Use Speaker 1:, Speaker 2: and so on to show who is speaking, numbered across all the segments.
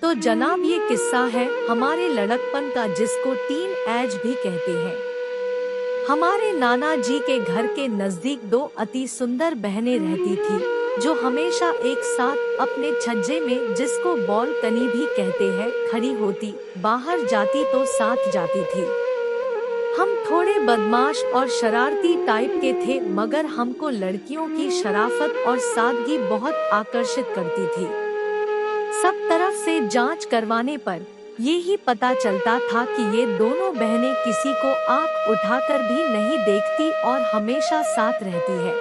Speaker 1: तो जनाब ये किस्सा है हमारे लड़कपन का, जिसको टीन एज भी कहते हैं। हमारे नाना जी के घर के नजदीक दो अति सुंदर बहनें रहती थी, जो हमेशा एक साथ अपने छज्जे में, जिसको बालकनी भी कहते हैं, खड़ी होती, बाहर जाती तो साथ जाती थी। हम थोड़े बदमाश और शरारती टाइप के थे, मगर हमको लड़कियों की शराफत और सादगी बहुत आकर्षित करती थी। सब तरफ से जांच करवाने पर ये ही पता चलता था कि ये दोनों बहनें किसी को आंख उठाकर भी नहीं देखती और हमेशा साथ रहती है।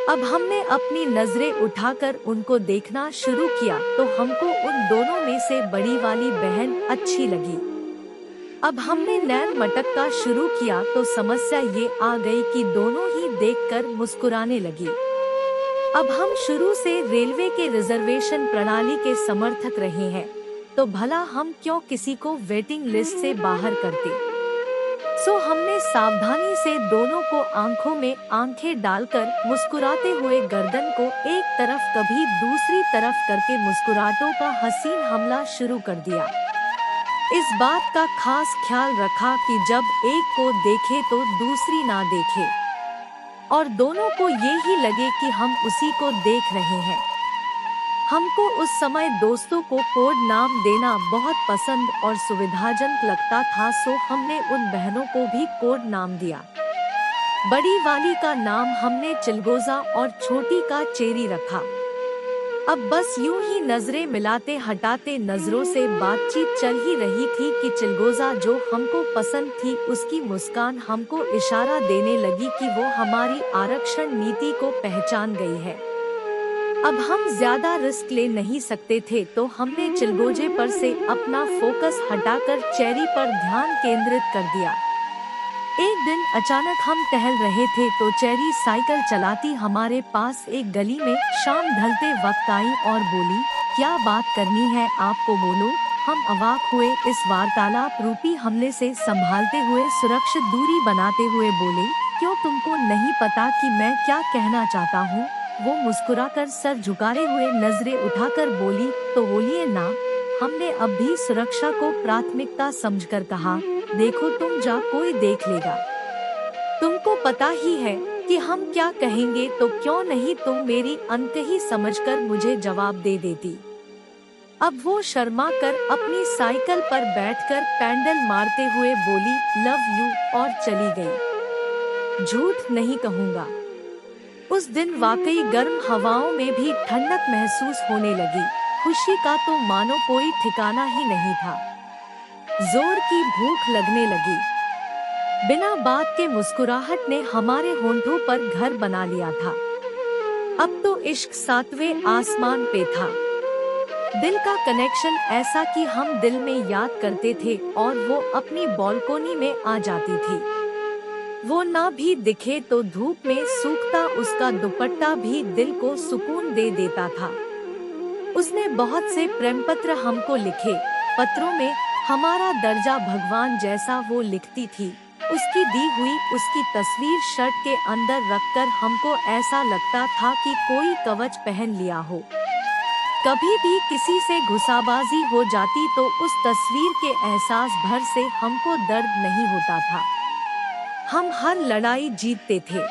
Speaker 1: अब हमने अपनी नजरें उठाकर उनको देखना शुरू किया तो हमको उन दोनों में से बड़ी वाली बहन अच्छी लगी। अब हमने नैन मटकना शुरू किया तो समस्या ये आ गई कि दोनों ही देखकर मुस्कुराने लगी। अब हम शुरू से रेलवे के रिजर्वेशन प्रणाली के समर्थक रहे हैं, तो भला हम क्यों किसी को वेटिंग लिस्ट से बाहर करते। सो हमने सावधानी से दोनों को आंखों में आंखें डालकर मुस्कुराते हुए गर्दन को एक तरफ कभी दूसरी तरफ करके मुस्कुराहटों का हसीन हमला शुरू कर दिया। इस बात का खास ख्याल रखा कि जब एक को देखे तो दूसरी ना देखे और दोनों को ये ही लगे कि हम उसी को देख रहे हैं। हमको उस समय दोस्तों को कोड नाम देना बहुत पसंद और सुविधाजनक लगता था, सो हमने उन बहनों को भी कोड नाम दिया। बड़ी वाली का नाम हमने चिलगोजा और छोटी का चेरी रखा। अब बस यूं ही नजरें मिलाते हटाते नजरों से बातचीत चल ही रही थी कि चिलगोजा जो हमको पसंद थी, उसकी मुस्कान हमको इशारा देने लगी कि वो हमारी आरक्षण नीति को पहचान गई है। अब हम ज्यादा रिस्क ले नहीं सकते थे, तो हमने चिलगोजे पर से अपना फोकस हटाकर चेरी पर ध्यान केंद्रित कर दिया। एक दिन अचानक हम टहल रहे थे तो चेरी साइकिल चलाती हमारे पास एक गली में शाम ढलते वक्त आई और बोली, क्या बात करनी है आपको, बोलो। हम अवाक हुए इस वार्तालाप रूपी हमले से संभालते हुए सुरक्षित दूरी बनाते हुए बोले, क्यों तुमको नहीं पता कि मैं क्या कहना चाहता हूँ। वो मुस्कुराकर सर झुकाए हुए नजरें उठाकर बोली, तो बोलिए ना। हमने अब भी सुरक्षा को प्राथमिकता समझकर कहा, देखो तुम जा, कोई देख लेगा। तुमको पता ही है कि हम क्या कहेंगे, तो क्यों नहीं तुम मेरी अनकही समझकर मुझे जवाब दे देती। अब वो शर्मा कर अपनी साइकिल पर बैठकर पैडल मारते हुए बोली, लव यू, और चली गई। झूठ नहीं कहूँगा, उस दिन वाकई गर्म हवाओं में भी ठंडक महसूस होने लगी। खुशी का तो मानो कोई ठिकाना ही नहीं था। जोर की भूख लगने लगी। बिना बात के मुस्कुराहट ने हमारे होंठों पर घर बना लिया था। अब तो इश्क सातवें आसमान पे था। दिल का कनेक्शन ऐसा कि हम दिल में याद करते थे और वो अपनी बालकोनी में आ जाती थी। वो ना भी दिखे तो धूप में सूखता उसका दुपट्टा भी दिल को सुकून दे देता था। उसने बहुत से प्रेम पत्र हमको लिखे। पत्रों में हमारा दर्जा भगवान जैसा वो लिखती थी। उसकी दी हुई उसकी तस्वीर शर्ट के अंदर रखकर हमको ऐसा लगता था कि कोई कवच पहन लिया हो। कभी भी किसी से घुसाबाजी हो जाती तो उस तस्वीर के एहसास भर से हमको दर्द नहीं होता था। हम हर लड़ाई जीतते थे।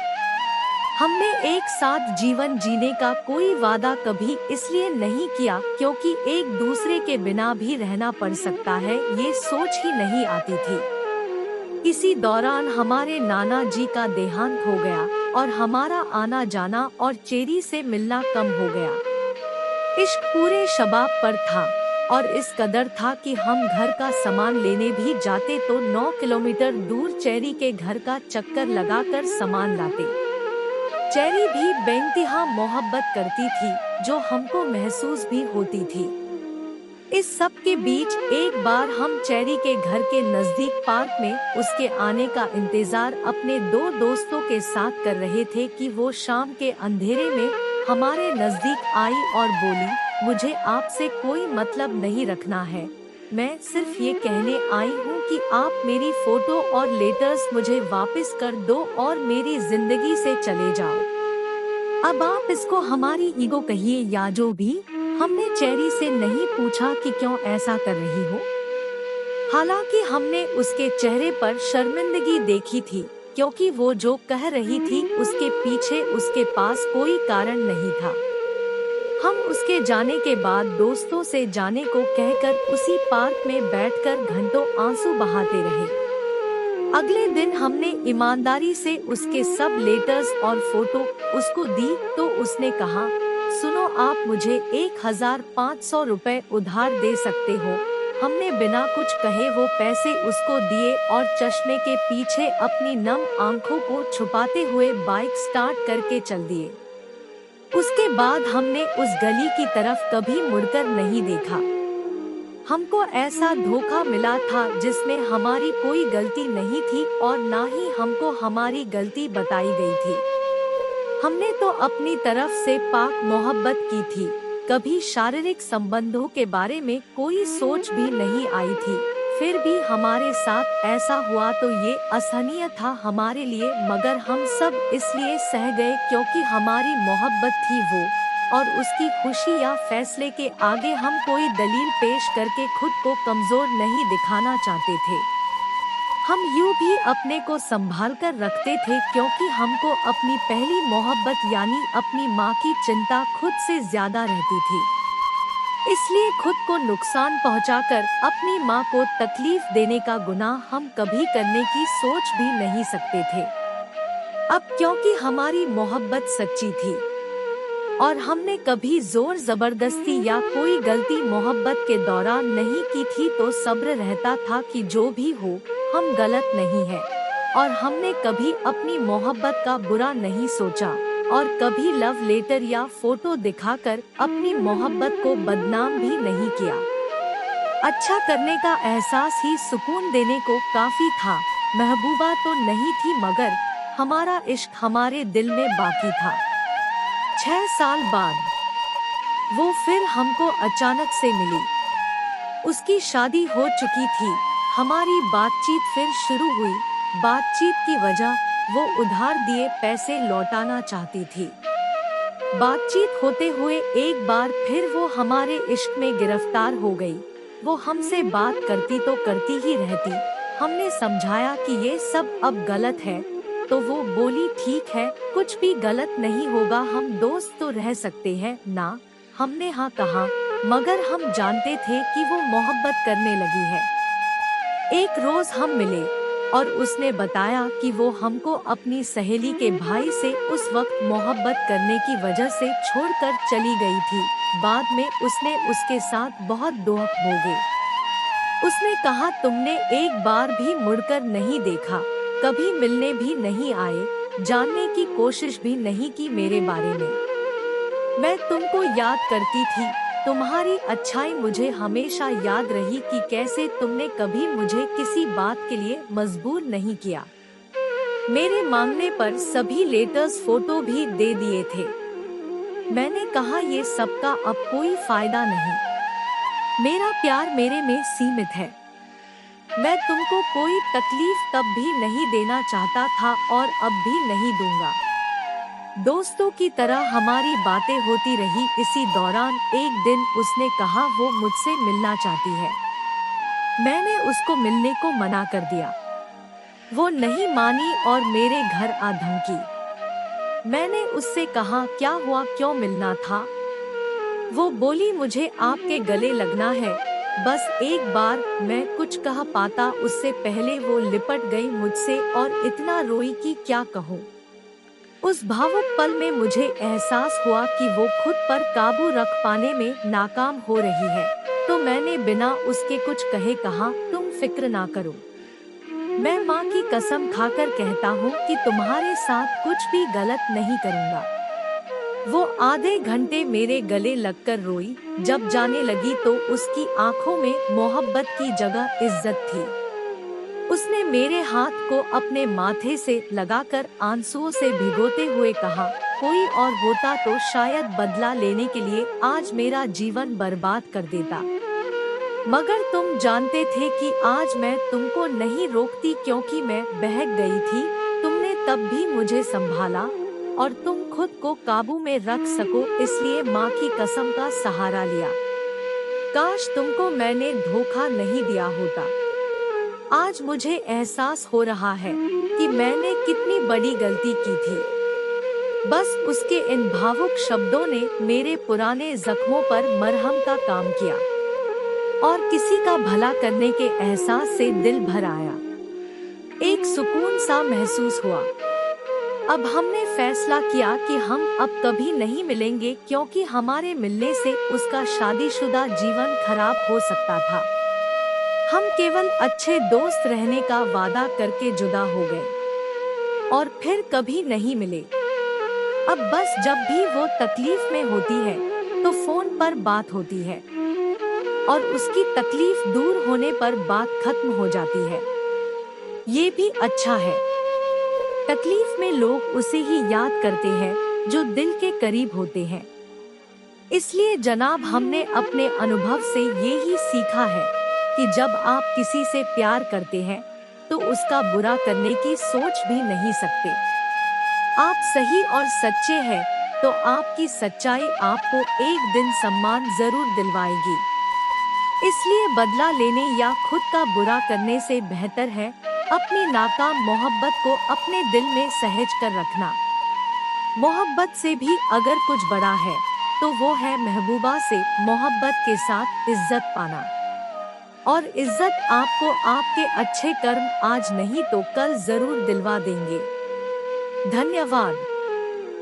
Speaker 1: हमने एक साथ जीवन जीने का कोई वादा कभी इसलिए नहीं किया क्योंकि एक दूसरे के बिना भी रहना पड़ सकता है, ये सोच ही नहीं आती थी। इसी दौरान हमारे नाना जी का देहांत हो गया और हमारा आना जाना और चेरी से मिलना कम हो गया। इश्क पूरे शबाब पर था और इस कदर था कि हम घर का सामान लेने भी जाते तो 9 किलोमीटर दूर चेरी के घर का चक्कर लगाकर सामान लाते। चेरी भी बेइंतहा मोहब्बत करती थी, जो हमको महसूस भी होती थी। इस सब के बीच एक बार हम चेरी के घर के नजदीक पार्क में उसके आने का इंतजार अपने दो दोस्तों के साथ कर रहे थे कि वो शाम के अंधेरे में हमारे नजदीक आई और बोली, मुझे आपसे कोई मतलब नहीं रखना है, मैं सिर्फ ये कहने आई हूँ कि आप मेरी फोटो और लेटर्स मुझे वापस कर दो और मेरी जिंदगी से चले जाओ। अब आप इसको हमारी ईगो कहिए या जो भी, हमने चेरी से नहीं पूछा कि क्यों ऐसा कर रही हो। हालांकि हमने उसके चेहरे पर शर्मिंदगी देखी थी, क्योंकि वो जो कह रही थी उसके पीछे उसके पास कोई कारण नहीं था। हम उसके जाने के बाद दोस्तों से जाने को कहकर उसी पार्क में बैठकर घंटों आंसू बहाते रहे। अगले दिन हमने ईमानदारी से उसके सब लेटर्स और फोटो उसको दी तो उसने कहा, सुनो, आप मुझे 1500 रुपए उधार दे सकते हो। हमने बिना कुछ कहे वो पैसे उसको दिए और चश्मे के पीछे अपनी नम आंखों को छुपाते हुए बाइक स्टार्ट करके चल दिए। उसके बाद हमने उस गली की तरफ कभी मुड़कर नहीं देखा। हमको ऐसा धोखा मिला था जिसमें हमारी कोई गलती नहीं थी और ना ही हमको हमारी गलती बताई गई थी। हमने तो अपनी तरफ से पाक मोहब्बत की थी, कभी शारीरिक संबंधों के बारे में कोई सोच भी नहीं आई थी। फिर भी हमारे साथ ऐसा हुआ तो ये असहनीय था हमारे लिए, मगर हम सब इसलिए सह गए क्योंकि हमारी मोहब्बत थी वो, और उसकी खुशी या फैसले के आगे हम कोई दलील पेश करके खुद को कमजोर नहीं दिखाना चाहते थे। हम यूं भी अपने को संभाल कर रखते थे क्योंकि हमको अपनी पहली मोहब्बत यानी अपनी माँ की चिंता खुद से ज्यादा रहती थी। इसलिए खुद को नुकसान पहुंचाकर अपनी माँ को तकलीफ देने का गुनाह हम कभी करने की सोच भी नहीं सकते थे। अब क्योंकि हमारी मोहब्बत सच्ची थी और हमने कभी जोर जबरदस्ती या कोई गलती मोहब्बत के दौरान नहीं की थी, तो सब्र रहता था कि जो भी हो हम गलत नहीं हैं और हमने कभी अपनी मोहब्बत का बुरा नहीं सोचा और कभी लव लेटर या फोटो दिखाकर अपनी मोहब्बत को बदनाम भी नहीं किया। अच्छा करने का एहसास ही सुकून देने को काफी था। महबूबा तो नहीं थी, मगर हमारा इश्क हमारे दिल में बाकी था। 6 साल बाद वो फिर हमको अचानक से मिली। उसकी शादी हो चुकी थी। हमारी बातचीत फिर शुरू हुई। बातचीत की वजह वो उधार दिए पैसे लौटाना चाहती थी। बातचीत होते हुए एक बार फिर वो हमारे इश्क में गिरफ्तार हो गई। वो हमसे बात करती तो करती ही रहती। हमने समझाया कि ये सब अब गलत है, तो वो बोली ठीक है, कुछ भी गलत नहीं होगा, हम दोस्त तो रह सकते हैं ना। हमने हाँ कहा, मगर हम जानते थे कि वो मोहब्बत करने लगी है। एक रोज हम मिले और उसने बताया कि वो हमको अपनी सहेली के भाई से उस वक्त मोहब्बत करने की वजह से छोड़कर चली गई थी। बाद में उसने उसके साथ बहुत दुख भोगे। उसने कहा, तुमने एक बार भी मुड़कर नहीं देखा, कभी मिलने भी नहीं आए, जानने की कोशिश भी नहीं की मेरे बारे में। मैं तुमको याद करती थी, तुम्हारी अच्छाई मुझे हमेशा याद रही कि कैसे तुमने कभी मुझे किसी बात के लिए मजबूर नहीं किया। मेरे मांगने पर सभी लेटर्स फोटो भी दे दिए थे। मैंने कहा, ये सबका अब कोई फायदा नहीं, मेरा प्यार मेरे में सीमित है। मैं तुमको कोई तकलीफ तब भी नहीं देना चाहता था और अब भी नहीं दूंगा। दोस्तों की तरह हमारी बातें होती रही। इसी दौरान एक दिन उसने कहा वो मुझसे मिलना चाहती है। मैंने उसको मिलने को मना कर दिया। वो नहीं मानी और मेरे घर आ धमकी। मैंने उससे कहा, क्या हुआ, क्यों मिलना था? वो बोली, मुझे आपके गले लगना है, बस एक बार। मैं कुछ कह पाता उससे पहले वो लिपट गई मुझसे और इतना रोई कि क्या कहूँ। उस भावुक पल में मुझे एहसास हुआ कि वो खुद पर काबू रख पाने में नाकाम हो रही है, तो मैंने बिना उसके कुछ कहे कहा, तुम फिक्र ना करो, मैं माँ की कसम खाकर कहता हूँ कि तुम्हारे साथ कुछ भी गलत नहीं करूँगा। वो आधे घंटे मेरे गले लगकर रोई। जब जाने लगी तो उसकी आंखों में मोहब्बत की जगह इज्जत थी। उसने मेरे हाथ को अपने माथे से लगाकर आंसुओं से भिगोते हुए कहा, कोई और होता तो शायद बदला लेने के लिए आज मेरा जीवन बर्बाद कर देता, मगर तुम जानते थे कि आज मैं तुमको नहीं रोकती क्योंकि मैं बहक गई थी। तुमने तब भी मुझे संभाला और तुम खुद को काबू में रख सको, इसलिए माँ की कसम का सहारा लिया। काश तुमको मैंने धोखा नहीं दिया होता। आज मुझे एहसास हो रहा है कि मैंने कितनी बड़ी गलती की थी। बस उसके इन भावुक शब्दों ने मेरे पुराने जख्मों पर मरहम का काम किया और किसी का भला करने के एहसास से दिल भर आया। एक सुकून सा महसूस हुआ। अब हमने फैसला किया कि हम अब कभी नहीं मिलेंगे, क्योंकि हमारे मिलने से उसका शादीशुदा जीवन खराब हो सकता था। हम केवल अच्छे दोस्त रहने का वादा करके जुदा हो गए और फिर कभी नहीं मिले। अब बस जब भी वो तकलीफ में होती है तो फोन पर बात होती है और उसकी तकलीफ दूर होने पर बात खत्म हो जाती है। ये भी अच्छा है। तकलीफ में लोग उसे ही याद करते हैं जो दिल के करीब होते हैं। इसलिए जनाब, हमने अपने अनुभव से ये ही सीखा है कि जब आप किसी से प्यार करते हैं तो उसका बुरा करने की सोच भी नहीं सकते। आप सही और सच्चे हैं तो आपकी सच्चाई आपको एक दिन सम्मान जरूर दिलवाएगी। इसलिए बदला लेने या खुद का बुरा करने से बेहतर है अपनी नाकाम मोहब्बत को अपने दिल में सहेज कर रखना। मोहब्बत से भी अगर कुछ बड़ा है तो वो है महबूबा से मोहब्बत के साथ इज्जत पाना। और इज्जत आपको आपके अच्छे कर्म आज नहीं तो कल जरूर दिलवा देंगे। धन्यवाद।